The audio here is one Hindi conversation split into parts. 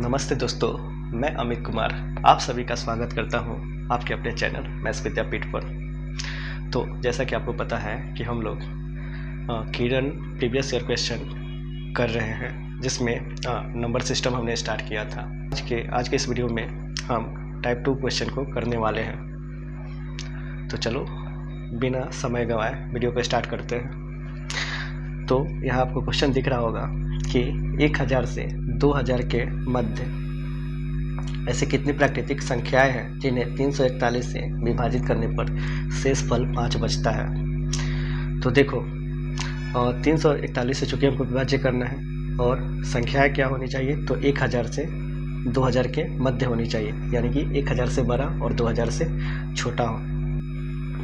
नमस्ते दोस्तों, मैं अमित कुमार आप सभी का स्वागत करता हूं आपके अपने चैनल मैथ्स विद्यापीठ पर। तो जैसा कि आपको पता है कि हम लोग किरण प्रीवियस ईयर क्वेश्चन कर रहे हैं, जिसमें नंबर सिस्टम हमने स्टार्ट किया था। आज के इस वीडियो में हम टाइप 2 क्वेश्चन को करने वाले हैं। तो चलो बिना समय गंवाए वीडियो को स्टार्ट करते हैं। तो यहाँ आपको क्वेश्चन दिख रहा होगा कि 1000 से 2000 के मध्य ऐसे कितनी प्राकृतिक संख्याएं हैं जिन्हें 341 से विभाजित करने पर शेषफल 5 बचता है। तो देखो 341 से चूंकि हमको विभाज्य करना है और संख्याएं क्या होनी चाहिए, तो 1000 से 2000 के मध्य होनी चाहिए, यानी कि 1000 से बड़ा और 2000 से छोटा हो।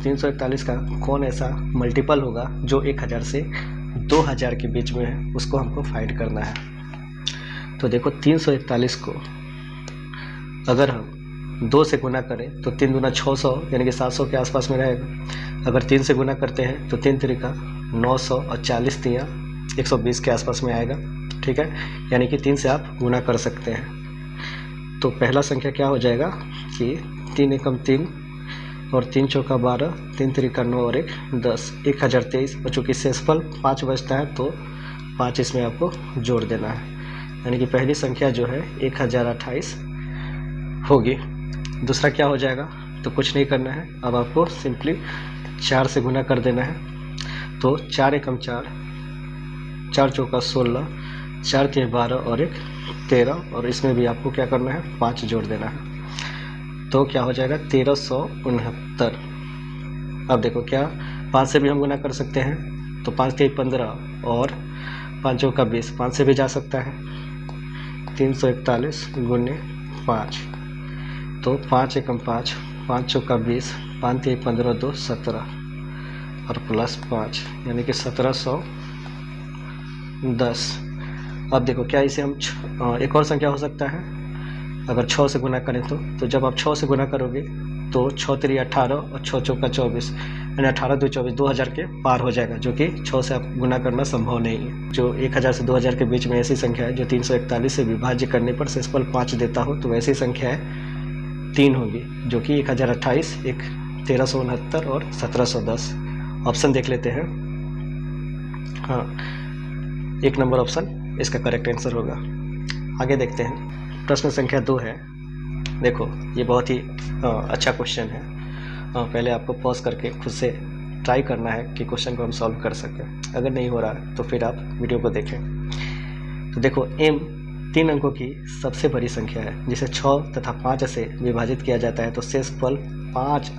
341 का कौन ऐसा मल्टीपल होगा जो 1000 से 2000 के बीच में है, उसको हमको फाइंड करना है। तो देखो 341 को अगर हम 2 से गुना करें तो 3 दूना 600 यानी कि 700 के आसपास में रहेगा। अगर 3 से गुना करते हैं तो 3 तिरिका 900 और 40 तिया 120 के आसपास में आएगा। ठीक है, यानी कि 3 से आप गुना कर सकते हैं। तो पहला संख्या क्या हो जाएगा कि 3 एकम 3 और 3 चौका 12, 3 तिरिका 9 और 1 10, 1023। और चूँकि शेषफल 5 बचता है तो 5 इसमें आपको जोड़ देना है, यानी कि पहली संख्या जो है 1028 होगी। दूसरा क्या हो जाएगा, तो कुछ नहीं करना है, अब आपको सिंपली 4 से गुना कर देना है। तो 4 एकम 4, 4 चौका 16, 4 तिया 12 और 1 13, और इसमें भी आपको क्या करना है, 5 जोड़ देना है। तो क्या हो जाएगा 1369। अब देखो क्या 5 से भी हम गुना कर सकते हैं, तो 5 तिया 15 और 5 चौका 20, 5 से भी जा सकता है। 341 गुने 5, तो 5 एकम 5, 5 चौका 20, 5 तिया 15 2 17 और प्लस 5, यानी कि 1710। अब देखो क्या इसे हम एक और संख्या हो सकता है, अगर 6 से गुना करें तो जब आप 6 से गुना करोगे तो 6 तिरी 18 और 6 चौका 24, यानी 18 2 24, 2000 के पार हो जाएगा, जो कि 6 से आप गुना करना संभव नहीं है। जो 1000 से 2000 के बीच में ऐसी संख्या है जो 341 से विभाज्य करने पर शेषफल 5 देता हो, तो वैसी संख्या है 3 होगी, जो कि 1028, 1369 और 1710। ऑप्शन देख लेते हैं। हाँ, 1 नंबर ऑप्शन इसका करेक्ट आंसर होगा। आगे देखते हैं, प्रश्न संख्या 2 है। देखो ये बहुत ही अच्छा क्वेश्चन है। पहले आपको पॉज करके खुद से ट्राई करना है कि क्वेश्चन को हम सॉल्व कर सकें। अगर नहीं हो रहा है तो फिर आप वीडियो को देखें। तो देखो m 3 अंकों की सबसे बड़ी संख्या है जिसे 6 तथा 5 से विभाजित किया जाता है, तो शेषफल 5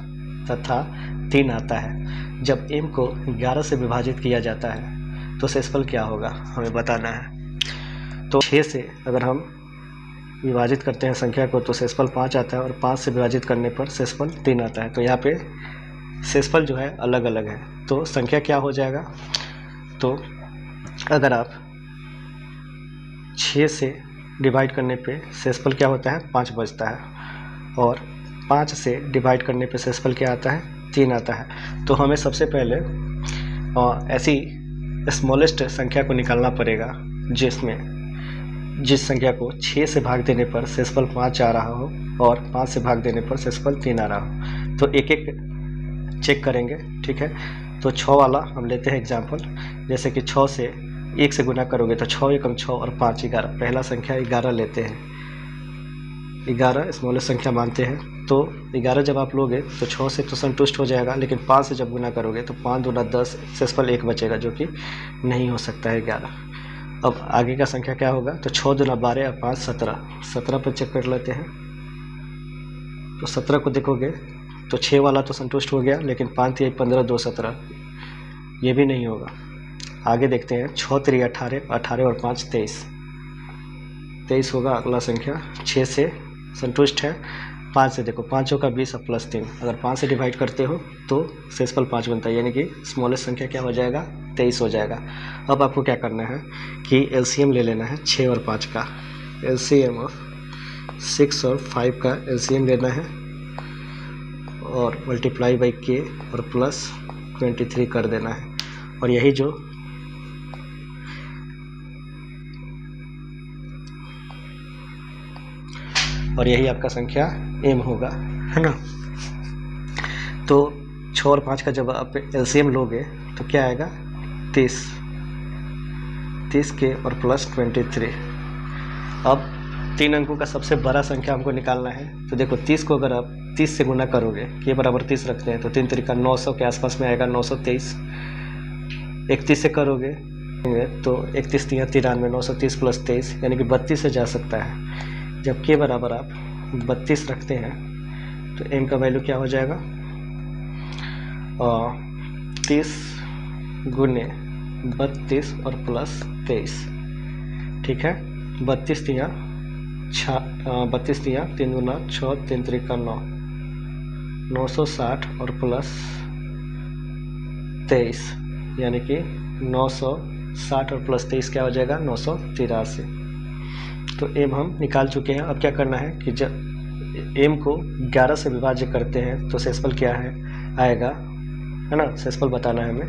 तथा 3 आता है। जब m को 11 से विभाजित किया जाता है तो शेषफल क्या होगा, हमें बताना है। तो 6 से अगर हम विभाजित करते हैं संख्या को तो शेषफल 5 आता है, और 5 से विभाजित करने पर शेषफल 3 आता है। तो यहाँ पे शेषफल जो है अलग अलग है, तो संख्या क्या हो जाएगा। तो अगर आप 6 से डिवाइड करने पे शेषफल क्या होता है, 5 बचता है, और 5 से डिवाइड करने पे शेषफल क्या आता है, 3 आता है। तो हमें सबसे पहले ऐसी स्मॉलेस्ट संख्या को निकालना पड़ेगा जिस संख्या को 6 से भाग देने पर शेषफल 5 आ रहा हो और 5 से भाग देने पर शेषफल 3 आ रहा हो। तो एक एक चेक करेंगे। ठीक है, तो 6 वाला हम लेते हैं एग्जाम्पल। जैसे कि 6 से 1 से गुना करोगे तो 6 एकम 6 और 5 11। पहला संख्या 11 लेते हैं, 11 स्मॉलेस्ट संख्या मानते हैं। तो 11 जब आप लोगे तो 6 से तो संतुष्ट हो जाएगा, लेकिन 5 से जब गुना करोगे तो 5 दूना 10, शेषफल 1 बचेगा, जो कि नहीं हो सकता है 11। अब आगे का संख्या क्या होगा, तो 6 दूना 12 और 5 17, 17 पर चेक कर लेते हैं। तो 17 को देखोगे तो 6 वाला तो संतुष्ट हो गया, लेकिन 5 तिया 15 2 17, ये भी नहीं होगा। आगे देखते हैं, 6 तिरी 18, 18 और 5 23, 23 होगा अगला संख्या। 6 से संतुष्ट है, 5 से देखो 5 चौका 20 और प्लस 3, अगर 5 से डिवाइड करते हो तो शेषफल 5 बनता है, यानी कि स्मॉलेस्ट संख्या क्या हो जाएगा, 23 हो जाएगा। अब आपको क्या करना है कि एलसीएम ले लेना है 6 और 5 का। एलसीएम ऑफ 6 और 5 का एलसीएम लेना है और मल्टीप्लाई बाई के और प्लस 23 कर देना है। और यही जो और यही आपका संख्या m होगा, है ना। तो 6 और 5 का जब आप एलसीएम लोगे तो क्या आएगा 30 के और प्लस 23। अब 3 अंकों का सबसे बड़ा संख्या हमको निकालना है। तो देखो 30 को अगर आप 30 से गुना करोगे, के बराबर 30 रखते हैं, तो 3 तरीका 900 के आसपास में आएगा, 923। 31 से करोगे तो 31 3 93, 930 प्लस 23 यानी कि 32 से जा सकता है। जब के बराबर आप 32 रखते हैं तो m का वैल्यू क्या हो जाएगा 30 गुने 32 और प्लस 23, ठीक है। 32 3 3 गुना 6 3 तरीका 9, 960 और प्लस 23 यानी कि 960 और प्लस 23 क्या हो जाएगा 983। तो m हम निकाल चुके हैं। अब क्या करना है कि जब m को 11 से विभाज्य करते हैं तो शेषफल क्या है आएगा, है ना। शेषफल बताना है हमें।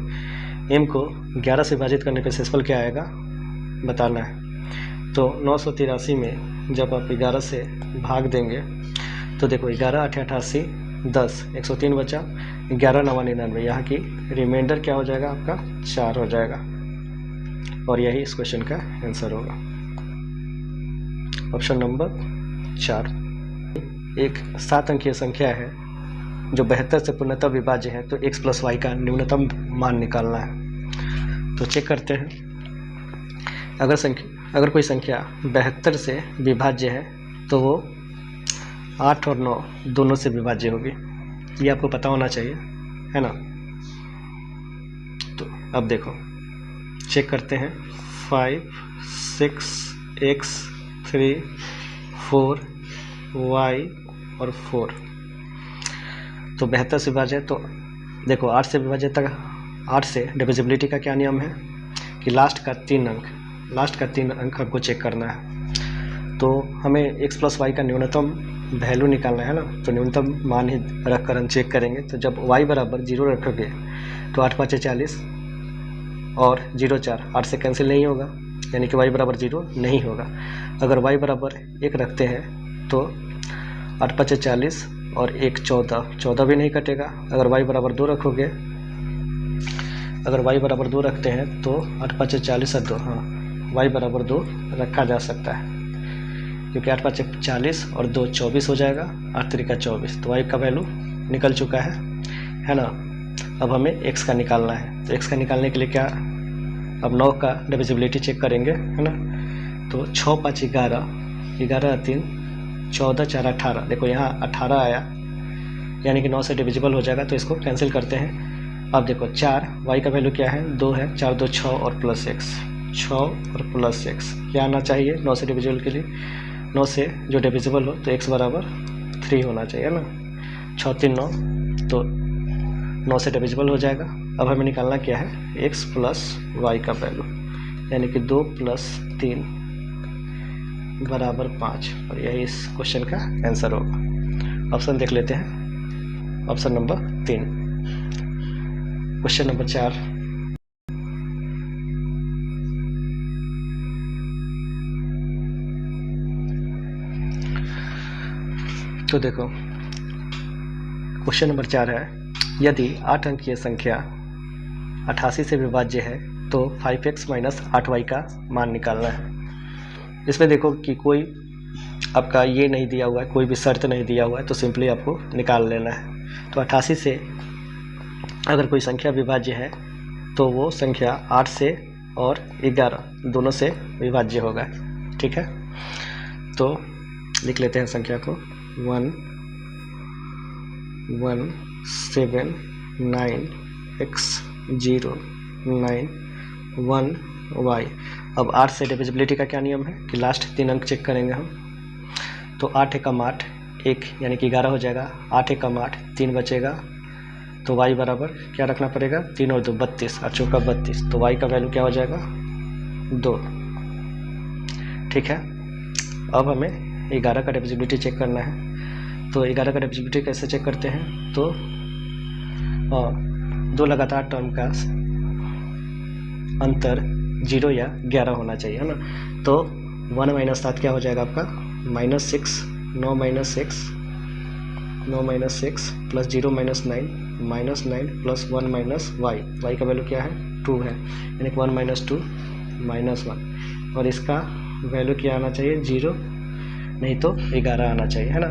m को 11 से विभाजित करने पे शेषफल क्या आएगा बताना है। तो 983 में जब आप 11 से भाग देंगे तो देखो 11 8 88 10, 103 बचा, 11 9 99, यहाँ की रिमाइंडर क्या हो जाएगा आपका 4 हो जाएगा। और यही इस क्वेश्चन का आंसर होगा, ऑप्शन नंबर 4। एक 7 अंकीय संख्या है जो 72 से पूर्णतः विभाज्य है, तो x प्लस वाई का न्यूनतम मान निकालना है। तो चेक करते हैं। अगर कोई संख्या 72 से विभाज्य है तो वो 8 और 9 दोनों से विभाज्य होगी, ये आपको पता होना चाहिए, है ना। तो अब देखो चेक करते हैं। 5 6 x 3 4 y और 4 तो 72 से विभाज्य है। तो देखो 8 से विभाज्य तक, 8 से डिविजिबिलिटी का क्या नियम है कि लास्ट का 3 अंक हमको चेक करना है। तो हमें x प्लस वाई का न्यूनतम वैल्यू निकालना है ना, तो न्यूनतम मान ही रख कर हम चेक करेंगे। तो जब y बराबर 0 रखोगे तो 8 5 40 और 0 4, 8 से कैंसिल नहीं होगा, यानी कि y बराबर 0 नहीं होगा। अगर y बराबर 1 रखते हैं तो 8 5 40 और 1 14 भी नहीं कटेगा। अगर y बराबर 2 रखोगे, अगर y बराबर 2 रखते हैं तो 8 5 40 और 2, हाँ y बराबर 2 रखा जा सकता है, क्योंकि 8 5 40 और 2 24 हो जाएगा, 8 3 24। तो y का वैल्यू निकल चुका है ना। अब हमें x का निकालना है। तो x का निकालने के लिए क्या, अब 9 का डिविजिबिलिटी चेक करेंगे, है ना। तो 6 5 11, 11 3 14 4 18, देखो यहाँ 18 आया, यानी कि 9 से डिविजिबल हो जाएगा, तो इसको कैंसिल करते हैं। अब देखो 4, y का वैल्यू क्या है 2 है, 4 2 6 और प्लस x, 6 और प्लस x क्या आना चाहिए 9 से डिविजिबल के लिए, 9 से जो डिविजिबल हो तो x बराबर 3 होना चाहिए ना। 6 3 9, तो 9 से डिविजिबल हो जाएगा। अब हमें निकालना क्या है x प्लस वाई का वैल्यू, यानी कि 2 प्लस 3 बराबर 5, और यही इस क्वेश्चन का आंसर होगा। ऑप्शन देख लेते हैं, ऑप्शन नंबर 3। क्वेश्चन नंबर 4, तो देखो क्वेश्चन नंबर 4 है, यदि 8 अंकीय संख्या 88 से विभाज्य है तो 5x माइनस 8y का मान निकालना है। इसमें देखो कि कोई आपका ये नहीं दिया हुआ है, कोई भी शर्त नहीं दिया हुआ है, तो सिंपली आपको निकाल लेना है। तो 88 से अगर कोई संख्या विभाज्य है तो वो संख्या 8 से और 11 दोनों से विभाज्य होगा, ठीक है। तो लिख लेते हैं संख्या को 1 1 7 9 x 0 9 1 y। अब 8 से डिविजिबिलिटी का क्या नियम है कि लास्ट 3 अंक चेक करेंगे हम। तो 8 एकम 8 1 यानी कि 11 हो जाएगा, 8 एकम 8 3 बचेगा, तो y बराबर क्या रखना पड़ेगा 3 और 2 32 और चौका 32, तो y का वैल्यू क्या हो जाएगा 2, ठीक है। अब हमें 11 का डिविजिबिलिटी चेक करना है। तो 11 का डिविजिबिलिटी कैसे चेक करते हैं, तो 2 लगातार टर्म का अंतर 0 या 11 होना चाहिए, है ना। तो 1 माइनस 7 क्या हो जाएगा आपका -6 9 minus 6 plus 0 minus 9 plus 1 minus y, y का वैल्यू क्या है 2 है, यानी कि 1 माइनस 2 माइनस 1, और इसका वैल्यू क्या आना चाहिए 0, नहीं तो 11 आना चाहिए, है ना।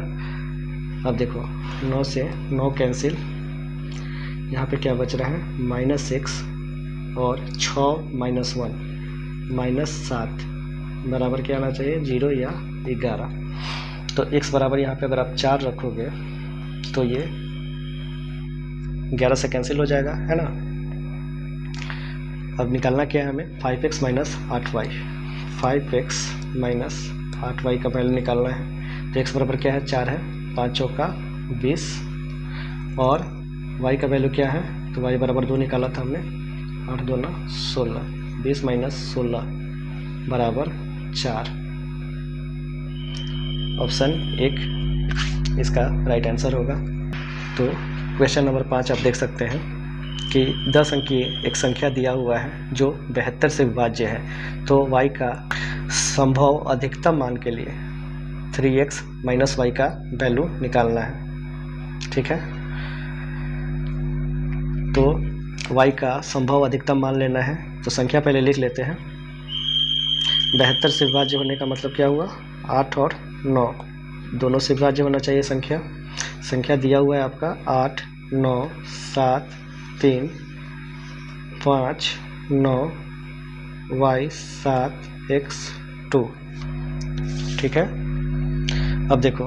अब देखो 9 से 9 कैंसिल, यहाँ पे क्या बच रहा है -6 और 6 माइनस 1 -7 बराबर क्या आना चाहिए 0 या 11। तो x बराबर यहाँ पे अगर आप 4 रखोगे तो ये 11 से कैंसिल हो जाएगा, है ना। अब निकालना क्या है हमें 5x minus 8y, 5x minus 8y का वैल्यू निकालना है। तो x बराबर क्या है 4 है, 5 चौका 20, और y का वैल्यू क्या है, तो y बराबर 2 निकाला था हमने, 8 दूना 16, 20 माइनस 16 बराबर 4। ऑप्शन 1 इसका राइट आंसर होगा। तो क्वेश्चन नंबर 5 आप देख सकते हैं कि 10 अंकीय एक संख्या दिया हुआ है जो 72 से विभाज्य है, तो y का संभव अधिकतम मान के लिए 3x माइनस y का वैल्यू निकालना है, ठीक है। तो y का संभव अधिकतम मान लेना है, तो संख्या पहले लिख लेते हैं। 72 से विभाज्य होने का मतलब क्या हुआ 8 और 9 दोनों से विभाज्य होना चाहिए संख्या दिया हुआ है आपका 8 9 7 3 5 9 y 7 x 2, ठीक है। अब देखो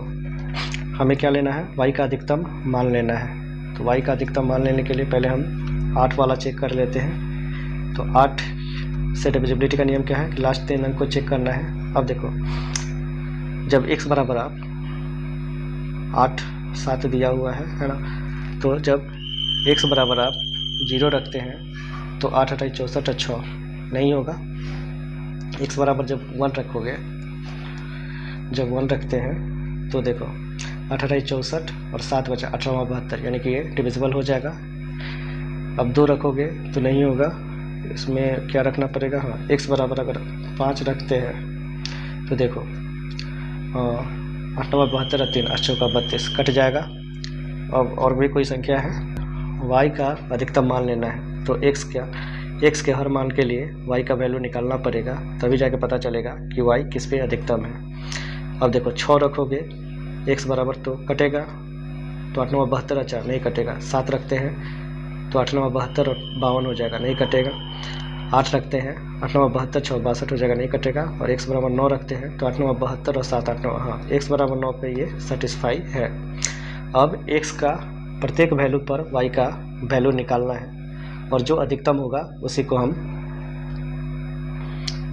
हमें क्या लेना है y का अधिकतम मान लेना है। तो y का अधिकतम मान लेने के लिए पहले हम 8 वाला चेक कर लेते हैं। तो 8 से डिविजिबिलिटी का नियम क्या है कि लास्ट 3 अंक को चेक करना है। अब देखो जब x बराबर आप 8 7 दिया हुआ है ना, तो जब x बराबर आप 0 रखते हैं तो 8 8 64 6 नहीं होगा। x बराबर जब 1 रखोगे, जब 1 रखते हैं तो देखो 8 8 64 और 7 बचा 18 72, यानी कि ये डिविजिबल हो जाएगा। अब 2 रखोगे तो नहीं होगा, इसमें क्या रखना पड़ेगा, हाँ x बराबर अगर 5 रखते हैं तो देखो 8 9 72 3 8 चौका 32 कट जाएगा। अब और भी कोई संख्या है, y का अधिकतम मान लेना है। तो x के हर मान के लिए y का वैल्यू निकालना पड़ेगा, तभी जाके पता चलेगा कि y किस पे अधिकतम है। अब देखो 6 रखोगे x बराबर तो कटेगा, तो 8 9 72 अच्छा नहीं कटेगा। 7 रखते हैं तो 8 9 72 और 52 हो जाएगा, नहीं कटेगा। 8 रखते हैं 8 9 72 6 62 हो जाएगा, नहीं कटेगा। और x बराबर 9 रखते हैं तो 8 9 72 और 7 8 9, हाँ x बराबर 9 पे ये सेटिस्फाई है। अब x का प्रत्येक वैल्यू पर y का वैल्यू निकालना है, और जो अधिकतम होगा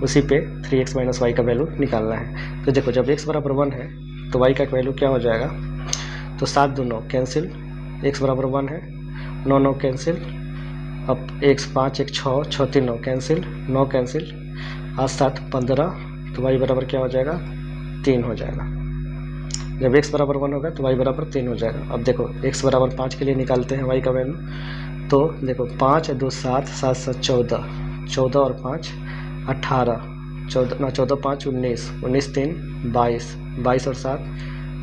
उसी पे 3x माइनस y का वैल्यू निकालना है। तो देखो जब x बराबर 1 है तो y का वैल्यू क्या हो जाएगा, तो 7 2 9 कैंसिल, x बराबर 1 है, 9 9 कैंसिल, अब x 5 1 6 6 3 9 कैंसिल, 9 कैंसिल, 8 7 15, तो y बराबर क्या हो जाएगा 3 हो जाएगा। जब x बराबर 1 होगा तो y बराबर 3 हो जाएगा। अब देखो x बराबर 5 के लिए निकालते हैं y का वैल्यू। तो देखो 5 2 7 7 7 14 14 और 5 18, 14 5 19 19 3 22 22 और 7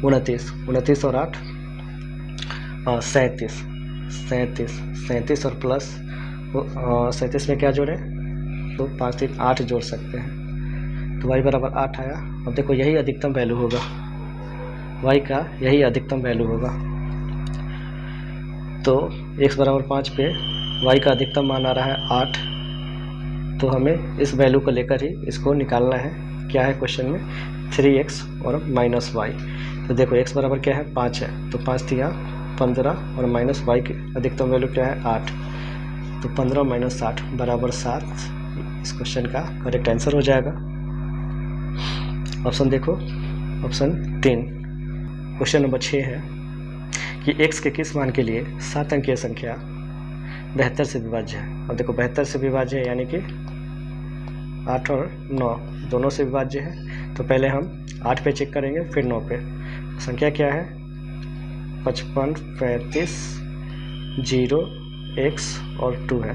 29 29 और 8 37 37 और प्लस 37 में क्या जोड़े, तो 5 3 8 जोड़ सकते हैं, तो y बराबर 8 आया। अब देखो यही अधिकतम वैल्यू होगा, y का यही अधिकतम वैल्यू होगा। तो x बराबर 5 पे y का अधिकतम मान आ रहा है 8, तो हमें इस वैल्यू को लेकर ही इसको निकालना है। क्या है क्वेश्चन में 3x और माइनस y। तो देखो x बराबर क्या है 5 है, तो 5 दिया 15 और माइनस y की अधिकतम वैल्यू क्या है 8, तो 15 माइनस 8 बराबर 7 इस क्वेश्चन का करेक्ट आंसर हो जाएगा। ऑप्शन देखो, ऑप्शन 3। क्वेश्चन नंबर 6 है कि x के किस मान के लिए 7 अंकीय संख्या 72 से विभाज्य है। अब देखो 72 से विभाज्य है, यानी कि 8 और 9 दोनों से विभाज्य है। तो पहले हम 8 पे चेक करेंगे, फिर 9 पे। संख्या क्या है 55 35 0 x और 2 है।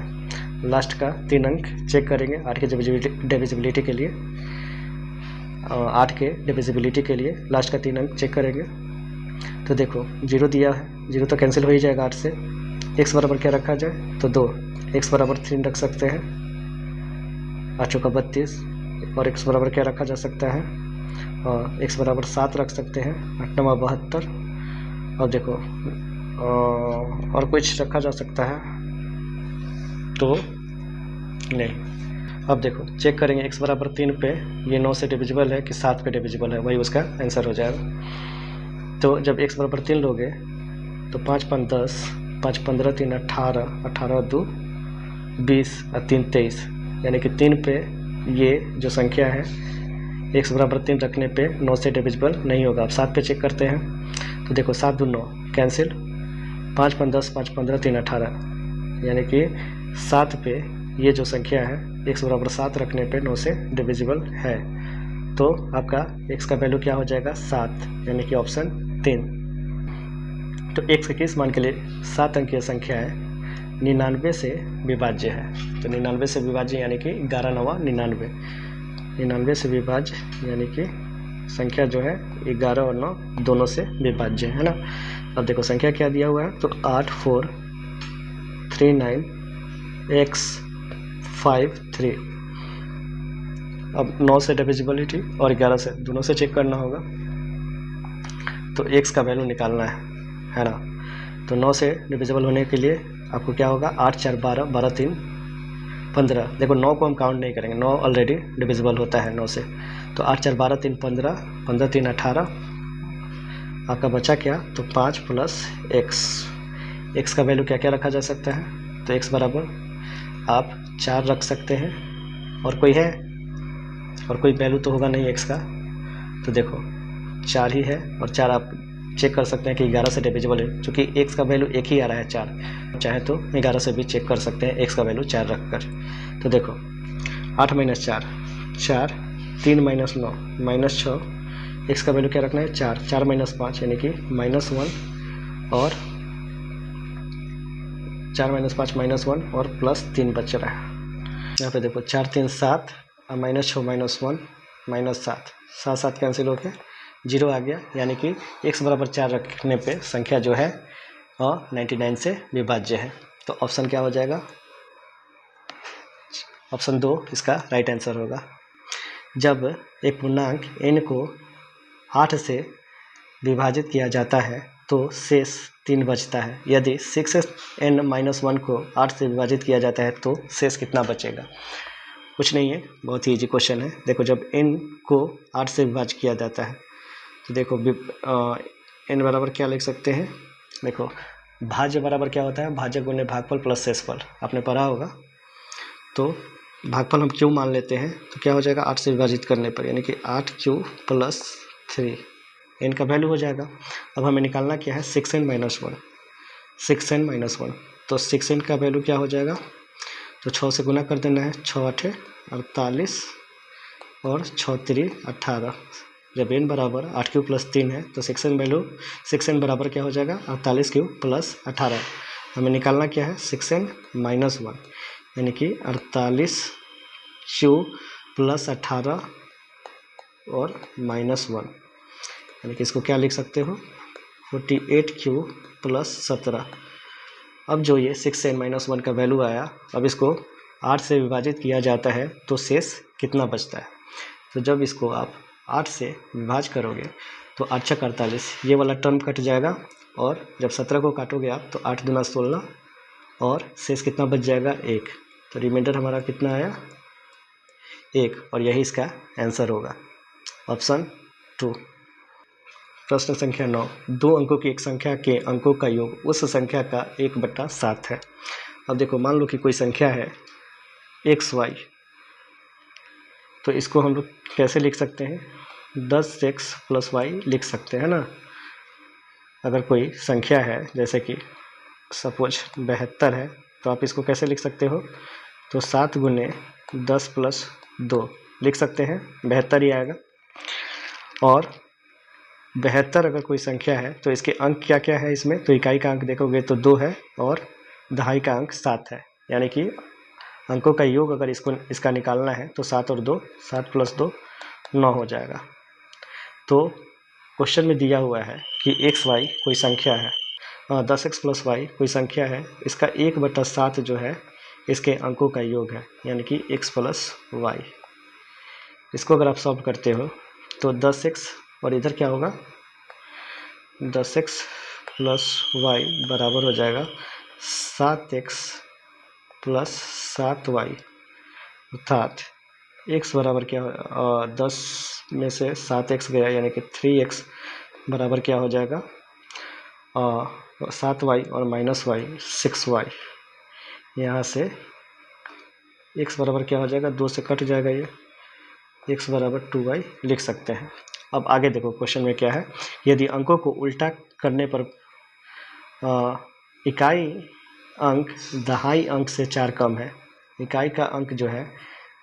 लास्ट का 3 अंक चेक करेंगे 8 की डिविजिबिलिटी के लिए। 8 के डिविजिबिलिटी के लिए लास्ट का 3 अंक चेक करेंगे। तो देखो 0 दिया है, 0 तो कैंसिल हो ही जाएगा 8 से। x बराबर क्या रखा जाए, तो 2, x बराबर 3 रख सकते हैं, 8 चौका 32, और x बराबर क्या रखा जा सकता है, और x बराबर 7 रख सकते हैं, 8 9 72। और देखो और कुछ रखा जा सकता है तो नहीं। अब देखो चेक करेंगे x बराबर 3 पे ये 9 से डिविजिबल है कि 7 पे डिविजिबल है, वही उसका आंसर हो जाएगा। तो जब x बराबर 3 लोगे तो 5 5 10, 5 15 3 18, 18 2 20 और 3 23, यानी कि 3 पे ये जो संख्या है x बराबर 3 रखने पे 9 से डिविजिबल नहीं होगा। अब 7 पे चेक करते हैं। तो देखो 7 2 9 कैंसिल, 5 5 10, 5 15 3 18, यानी कि 7 पे ये जो संख्या है x बराबर 7 रखने पे 9 से डिविजिबल है। तो आपका x का वैल्यू क्या हो जाएगा, 7, यानी कि ऑप्शन 3। तो x के किस मान के लिए 7 अंकीय संख्या है 99 से विभाज्य है। तो 99 से विभाज्य यानी कि 11 9 99, 99 से विभाज्य यानी कि संख्या जो है 11 और 9 दोनों से विभाज्य है ना। अब देखो संख्या क्या दिया हुआ है, तो 8 4 3 9 x 5 3। अब 9 से डिविजिबिलिटी और 11 से दोनों से चेक करना होगा। तो x का वैल्यू निकालना है ना। तो 9 से डिविजिबल होने के लिए आपको क्या होगा, 8 4 12, 12 3 15। देखो 9 को हम काउंट नहीं करेंगे, 9 ऑलरेडी डिविजिबल होता है 9 से। तो 8 4 12 3 15, 15 3 18, आपका बचा क्या, तो 5 प्लस x का वैल्यू क्या क्या रखा जा सकता है, तो x बराबर आप 4 रख सकते हैं, और कोई है, और कोई वैल्यू तो होगा नहीं x का। तो देखो 4 ही है, और 4 आप चेक कर सकते हैं कि 11 से डिविजिबल है, चूँकि x का वैल्यू एक ही आ रहा है 4, चाहे तो 11 से भी चेक कर सकते हैं x का वैल्यू 4 रख कर। तो देखो 8 - 4 4, 3 - 9 -6, x का वैल्यू क्या रखना है, 4, 4 - 5 यानी कि -1, और 4 - 5 -1 और +3 बच रहा है। यहाँ पे देखो 4 3 7, -6 -1 -7, 7 7 कैंसिल होकर 0 आ गया, यानी कि x बराबर 4 रखने पे संख्या जो है 99 से विभाज्य है। तो ऑप्शन क्या हो जाएगा, ऑप्शन 2 इसका राइट आंसर होगा। जब एक पूर्णांक n को 8 से विभाजित किया जाता है तो शेष 3 बचता है। यदि 6n-1 को 8 से विभाजित किया जाता है तो शेष कितना बचेगा। कुछ नहीं है, बहुत ही इजी क्वेश्चन है। देखो जब n को 8 से विभाजित किया जाता है तो देखो n बराबर क्या लिख सकते हैं, देखो भाज्य बराबर क्या होता है, भाज्य गुणे भागफल प्लस शेषफल, आपने पढ़ा होगा। तो भागफल हम क्यों मान लेते हैं, तो क्या हो जाएगा 8 से विभाजित करने पर, यानी कि 8q + 3 n का वैल्यू हो जाएगा। अब हमें निकालना क्या है, 6n-1, 6n-1, तो 6n का वैल्यू क्या हो जाएगा, तो 6 से गुना कर देना है, 6 8 48 और 6 3 18। जब n बराबर 8q + 3 है तो 6n बराबर क्या हो जाएगा, 48q + 18। हमें निकालना क्या है, 6n-1, यानी कि 48q + 18 और -1, यानी कि इसको क्या लिख सकते हो, 48q + 17। अब जो ये 6n-1 का वैल्यू आया, अब इसको 8 से विभाजित किया जाता है तो शेष कितना बचता है। तो जब इसको आप 8 से विभाजित करोगे तो 8 × 48, ये वाला टर्म कट जाएगा, और जब 17 को काटोगे आप तो 8 दूना 16, और शेष कितना बच जाएगा, 1। तो रिमाइंडर हमारा कितना आया, 1, और यही इसका आंसर होगा, ऑप्शन 2। प्रश्न संख्या 9, 2 अंकों की एक संख्या के अंकों का योग उस संख्या का 1/7 है। अब देखो मान लो कि कोई संख्या है xy, तो इसको हम लोग कैसे लिख सकते हैं, 10x + y लिख सकते हैं ना। अगर कोई संख्या है जैसे कि सपोज 72 है, तो आप इसको कैसे लिख सकते हो, तो 7 × 10 + 2 लिख सकते हैं, 72 ही आएगा। और 72 अगर कोई संख्या है तो इसके अंक क्या क्या है इसमें, तो इकाई का अंक देखोगे तो 2 है, और दहाई का अंक 7 है, यानी कि अंकों का योग अगर इसका निकालना है तो 7 और 2, 7 + 2 9 हो जाएगा। तो क्वेश्चन में दिया हुआ है कि एक्स वाई कोई संख्या है, 10x प्लस वाई कोई संख्या है, इसका 1/7 जो है इसके अंकों का योग है, यानी कि x प्लस वाई। इसको अगर आप सॉल्व करते हो तो 10x और इधर क्या होगा, 10x प्लस वाई बराबर हो जाएगा 7x प्लस 7y, अर्थात x बराबर क्या हो, 10 में से 7x गया यानी कि 3x बराबर क्या हो जाएगा, 7y और माइनस वाई 6y। यहाँ से x बराबर क्या हो जाएगा, 2 से कट जाएगा, ये x बराबर 2y लिख सकते हैं। अब आगे देखो क्वेश्चन में क्या है, यदि अंकों को उल्टा करने पर इकाई अंक दहाई अंक से 4 कम है, इकाई का अंक जो है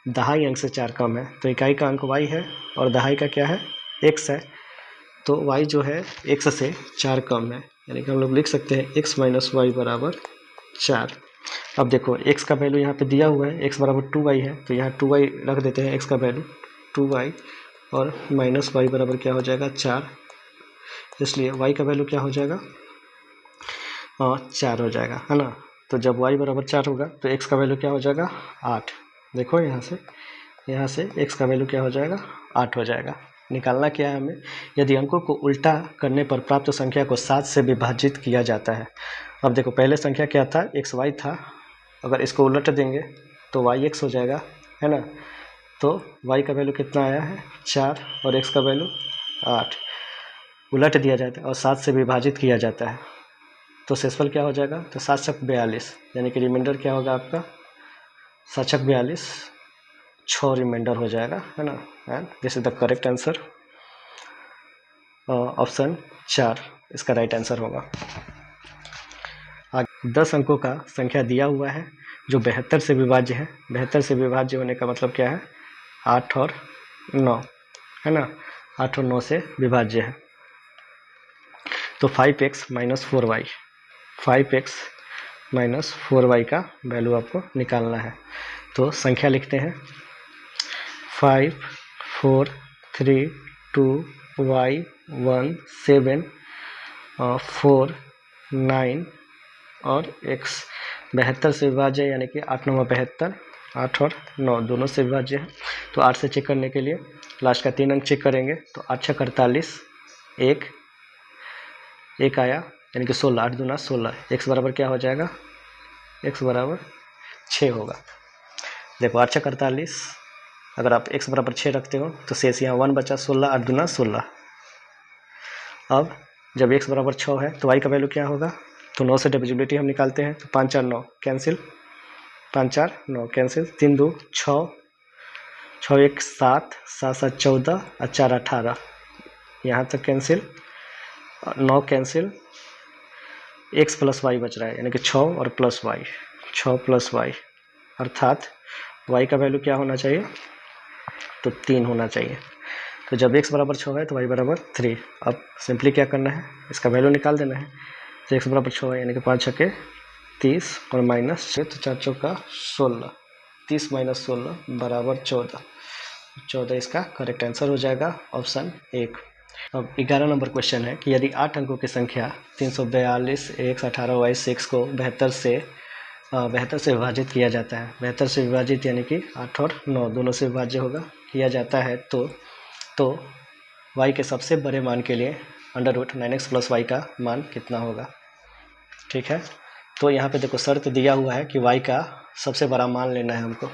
दहाई अंक से 4 कम है, तो इकाई का अंक y है और दहाई का क्या है, x है, तो y जो है x से 4 कम है, यानी कि हम लोग लिख सकते हैं x माइनस वाई बराबर 4। अब देखो x का वैल्यू यहाँ पे दिया हुआ है, x बराबर 2y है, तो यहाँ 2y रख देते हैं, x का वैल्यू 2y और माइनस वाई बराबर क्या हो जाएगा 4, इसलिए y का वैल्यू क्या हो जाएगा, 4 हो जाएगा, है ना। तो जब y बराबर 4 होगा तो x का वैल्यू क्या हो जाएगा 8। देखो यहाँ से x का वैल्यू क्या हो जाएगा 8 हो जाएगा। निकालना क्या है हमें, यदि अंकों को उल्टा करने पर प्राप्त संख्या को 7 से विभाजित किया जाता है। अब देखो पहले संख्या क्या था, xy था, अगर इसको उलट देंगे तो yx हो जाएगा, है ना। तो y का वैल्यू कितना आया है 4 और x का वैल्यू 8, उलट दिया जाता है और 7 से विभाजित किया जाता है, तो शेषफल क्या हो जाएगा, तो 7 छक 42, यानी कि रिमाइंडर क्या होगा आपका 7 छक 42, 6 रिमाइंडर हो जाएगा, है ना। And this is the correct answer, option 4 इसका राइट आंसर होगा। 10 अंकों का संख्या दिया हुआ है जो 72 से विभाज्य है। 72 से विभाज्य होने का मतलब क्या है, 8 और 9, है ना, 8 और 9 से विभाज्य है। तो 5x minus 4y, 5x minus 4y का वैल्यू आपको निकालना है। तो संख्या लिखते हैं 5 4 3 2 y 1 7 4 9 और x 72 से विभाज्य है, यानी कि 8 9 72, 8 और 9 दोनों से विभाज्य है। तो 8 से चेक करने के लिए लास्ट का 3 अंक चेक करेंगे, तो 8 छक 48, एक आया यानी कि 16, 8 दूना 16, x बराबर क्या हो जाएगा, x बराबर 6 होगा। देखो 8 छक 48, अगर आप x बराबर 6 रखते हो तो शेष यहाँ 1 बचा, 16, 8 दूना 16। अब जब x बराबर 6 है तो y का वैल्यू क्या होगा, तो 9 से डिविजिबिलिटी हम निकालते हैं, तो 5 4 9 कैंसिल, 5 4 9 कैंसिल, 3 2 6, 6 1 7, 7 7 14 और 4 18, यहाँ तक cancel, 9 cancel, x plus y बच रहा है, यानी कि 6 और प्लस वाई, 6 प्लस वाई, अर्थात y का वैल्यू क्या होना चाहिए, तो 3 होना चाहिए। तो जब x बराबर 6 है तो y बराबर 3। अब सिंपली क्या करना है, इसका वैल्यू निकाल देना है। तो x बराबर 6 है, यानी कि 5 छक्के 30 और माइनस 6, तो 4 चौका 16, 30 माइनस 16 बराबर 14, 14 इसका करेक्ट आंसर हो जाएगा, ऑप्शन 1। अब 11 नंबर क्वेश्चन है कि यदि 8 अंकों की संख्या 342 x 18 y 6 को 72 से विभाजित किया जाता है, 72 से विभाजित यानी कि 8 और 9 दोनों से विभाज्य होगा, किया जाता है, तो y के सबसे बड़े मान के लिए √9x प्लस वाई का मान कितना होगा। ठीक है, तो यहाँ पे देखो शर्त दिया हुआ है कि y का सबसे बड़ा मान लेना है हमको,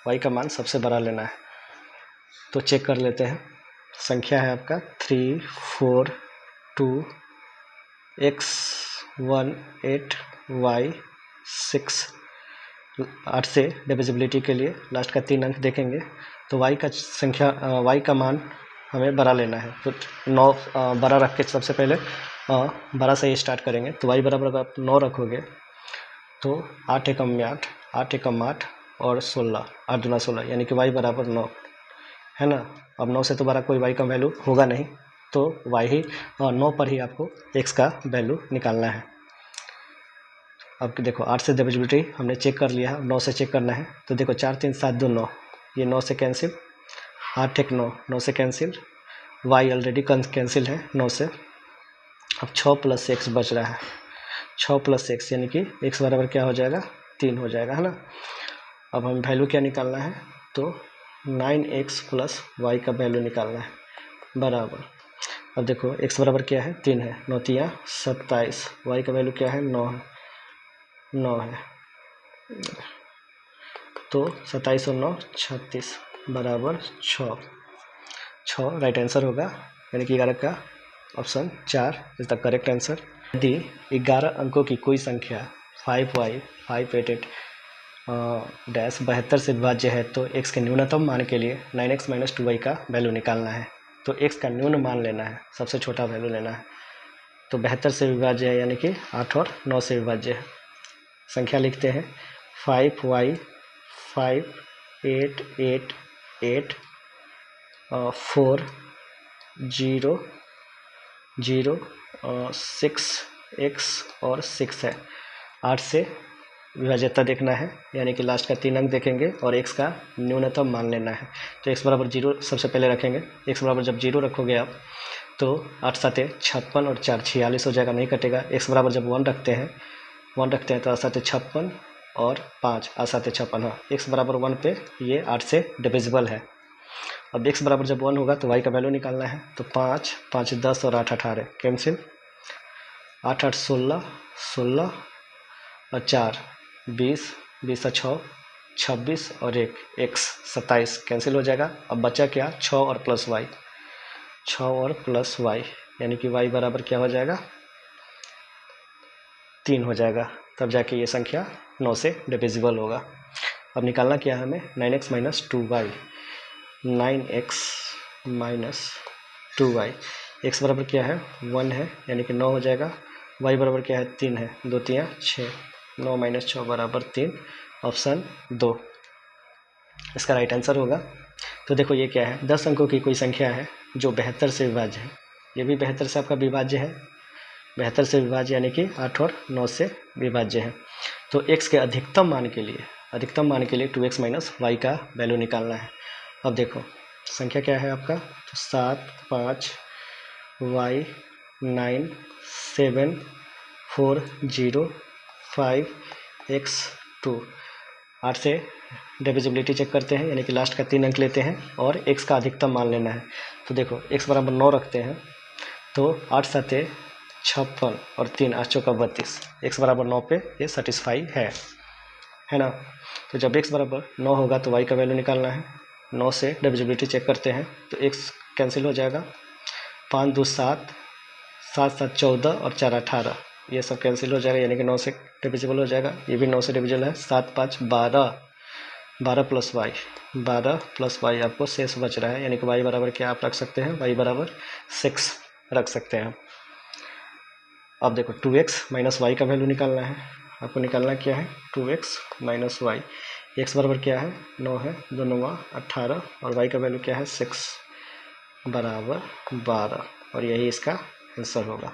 y का मान सबसे बड़ा लेना है। तो चेक कर लेते हैं, संख्या है आपका 3 4 2 x 1 8 y 6, 8 से डिविजिबिलिटी के लिए लास्ट का 3 अंक देखेंगे, तो y का संख्या y का मान हमें बड़ा लेना है। तो 9 बड़ा रख के सबसे पहले बड़ा से ही स्टार्ट करेंगे। तो y बराबर अगर आप 9 रखोगे तो 8 एकम में 8, 8 एकम 8 और 16, 8 दूना 16, यानी कि y बराबर 9, है ना। अब 9 से तो बड़ा कोई y का वैल्यू होगा नहीं, तो y ही 9 पर ही आपको x का वैल्यू निकालना है। अब देखो 8 से डिविजिबिलिटी हमने चेक कर लिया है, 9 से चेक करना है। तो देखो 4 3 7 2 9, ये 9 से कैंसिल, 8 एक 9, 9 से कैंसिल, y ऑलरेडी कैंसिल है 9 से। अब 6 + x बच रहा है, 6 + x यानी कि x बराबर क्या हो जाएगा, 3 हो जाएगा, है ना। अब हमें वैल्यू क्या निकालना है, तो 9x + y का वैल्यू निकालना है बराबर। अब देखो x बराबर क्या है, 3 है, 9 × 3 = 27, y का वैल्यू क्या है, 9 है, तो 27 और 9 36 बराबर 6 राइट आंसर होगा, यानी कि 11 का option 4 is the correct answer. यदि 11 अंकों की कोई संख्या 5y 588 डैश 72 से विभाज्य है तो x के न्यूनतम मान के लिए 9x - 2y का वैल्यू निकालना है। तो x का न्यून मान लेना है, सबसे छोटा वैल्यू लेना है। तो 72 से विभाज्य है, यानी कि 8 और 9 से विभाज्य है। संख्या लिखते हैं 5y 5888 4 0 0 6x और 6 है। 8 से विभाज्यता देखना है, यानी कि लास्ट का 3 अंक देखेंगे और x का न्यूनतम मान लेना है। तो x बराबर 0 सबसे पहले रखेंगे। x बराबर जब 0 रखोगे आप तो 8 × 7 = 56 और 4 = 46 हो जाएगा, नहीं कटेगा। x बराबर जब 1 रखते हैं तो 8 × 7 = 56 और 5 × 7 = 56। हाँ, x बराबर 1 पे ये 8 से डिविजिबल है। अब x बराबर जब 1 होगा तो y का वैल्यू निकालना है। तो 5 5 10 और 8 18 कैंसिल, 8 8 16 16 और 4 20 20 और 6 26 और 1 x 27 कैंसिल हो जाएगा। अब बचा क्या, 6 और प्लस y, 6 और प्लस y, यानी कि y बराबर क्या हो जाएगा, 3 हो जाएगा। तब जाके ये संख्या 9 से डिविजिबल होगा। अब निकालना क्या है हमें, 9x - 2y, 9x - 2y। x बराबर क्या है, 1 है, यानी कि 9 हो जाएगा। y बराबर क्या है, 3 है, 2 × 3 = 6, 9 - 6 बराबर 3, ऑप्शन 2 इसका राइट आंसर होगा। तो देखो ये क्या है, 10 अंकों की कोई संख्या है जो 72 से विभाज्य है। ये भी 72 से आपका विभाज्य है, 72 से विभाज्य यानी कि 8 और 9 से विभाज्य है। तो x के अधिकतम मान के लिए 2x - y का वैल्यू निकालना है। अब देखो संख्या क्या है आपका, तो 7 5 y 9 7 4 0 5 x 2। 8 से डिविजिबिलिटी चेक करते हैं, यानी कि लास्ट का 3 अंक लेते हैं और x का अधिकतम मान लेना है। तो देखो x बराबर 9 रखते हैं, तो 8 × 7 = 56 और 3 8 × 4 = 32। x बराबर 9 पे ये सेटिस्फाई है ना। तो जब x बराबर 9 होगा तो y का वैल्यू निकालना है। 9 से डिविजिबिलिटी चेक करते हैं तो x कैंसिल हो जाएगा, 5 2 7 7 7 14 और 4 18, ये सब कैंसिल हो जाएगा, यानी कि 9 से डिविजिबल हो जाएगा। ये भी 9 से डिविजिबल है। 7 5 12 12 + y, 12 + y आपको शेष बच रहा है, यानी कि y बराबर क्या आप रख सकते हैं, y बराबर 6 रख सकते हैं। अब देखो 2x - y का वैल्यू निकालना है। आपको निकालना क्या है, 2x - y। x बराबर क्या है, 9 है, 2 9 18 और y का वैल्यू क्या है, 6 बराबर 12, और यही इसका आंसर होगा।